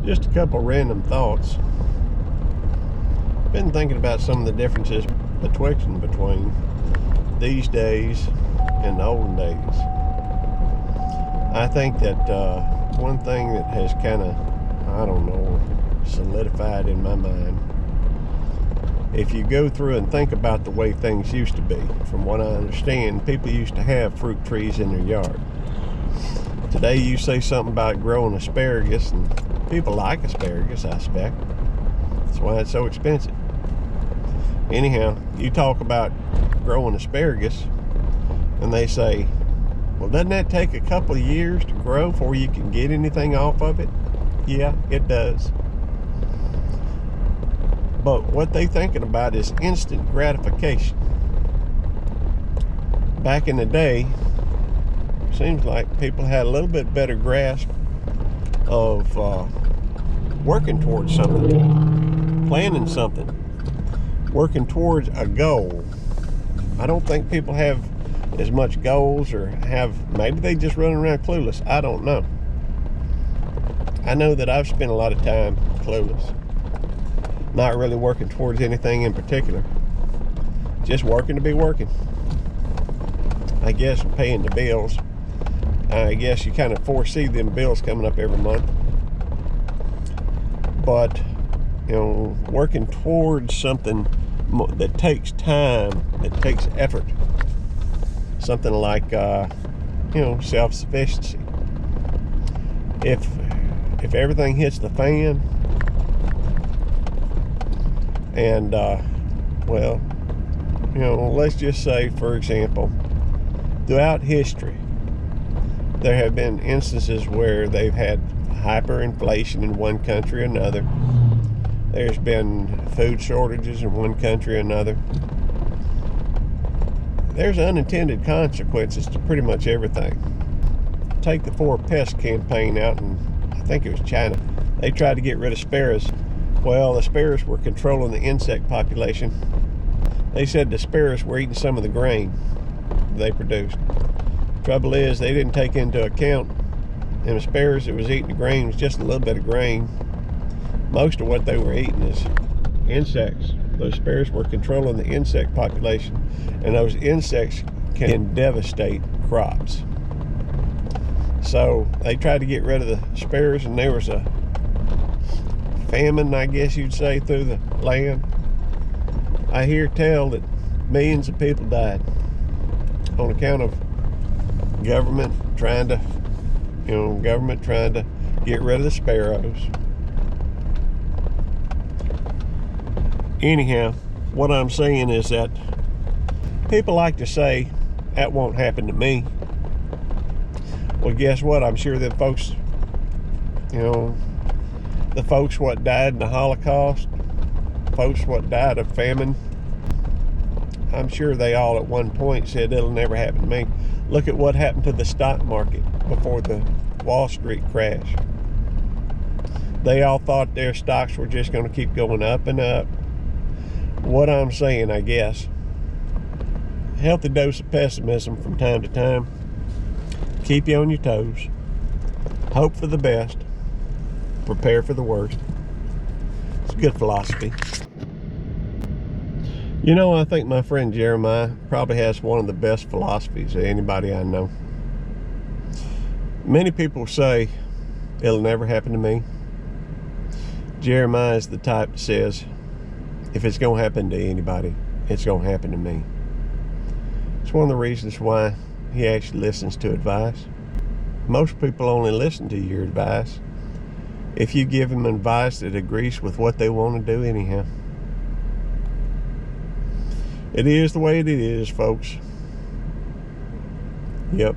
Just a couple random thoughts. Been thinking about some of the differences between these days and the olden days. I think that one thing that has kind of, I don't know, solidified in my mind, if you go through and think about the way things used to be, from what I understand, people used to have fruit trees in their yard. Today you say something about growing asparagus, and people like asparagus, I suspect. That's why it's so expensive. Anyhow, you talk about growing asparagus, and they say, well, doesn't that take a couple of years to grow before you can get anything off of it? Yeah, it does. But what they're thinking about is instant gratification. Back in the day, seems like people had a little bit better grasp of working towards something, planning something, working towards a goal. I don't think people have as much goals, or maybe they just run around clueless. I don't know. I know that I've spent a lot of time clueless, not really working towards anything in particular, just working to be working. I guess paying the bills. I guess you kind of foresee them bills coming up every month. But, working towards something that takes time, that takes effort. Something like, self-sufficiency. If everything hits the fan, and, let's just say, for example, throughout history, there have been instances where they've had hyperinflation in one country or another. There's been food shortages in one country or another. There's unintended consequences to pretty much everything. Take the Four Pest campaign out in, I think it was China. They tried to get rid of sparrows. Well, the sparrows were controlling the insect population. They said the sparrows were eating some of the grain they produced. Trouble is, they didn't take into account, and the sparrows that was eating the grain was just a little bit of grain. Most of what they were eating is insects. Those sparrows were controlling the insect population, and those insects can devastate crops. So they tried to get rid of the sparrows, and there was a famine, I guess you'd say, through the land. I hear tell that millions of people died on account of government trying to get rid of the sparrows. Anyhow, what I'm saying is that people like to say, that won't happen to me. Well, guess what? I'm sure that folks, the folks what died in the Holocaust, folks what died of famine, I'm sure they all at one point said it'll never happen to me. Look at what happened to the stock market before the Wall Street crash. They all thought their stocks were just going to keep going up and up. What I'm saying, I guess, healthy dose of pessimism from time to time. Keep you on your toes. Hope for the best. Prepare for the worst. It's a good philosophy. I think my friend Jeremiah probably has one of the best philosophies of anybody I know. Many people say, it'll never happen to me. Jeremiah is the type that says, if it's going to happen to anybody, it's going to happen to me. It's one of the reasons why he actually listens to advice. Most people only listen to your advice if you give them advice that agrees with what they want to do anyhow. It is the way it is, folks. Yep.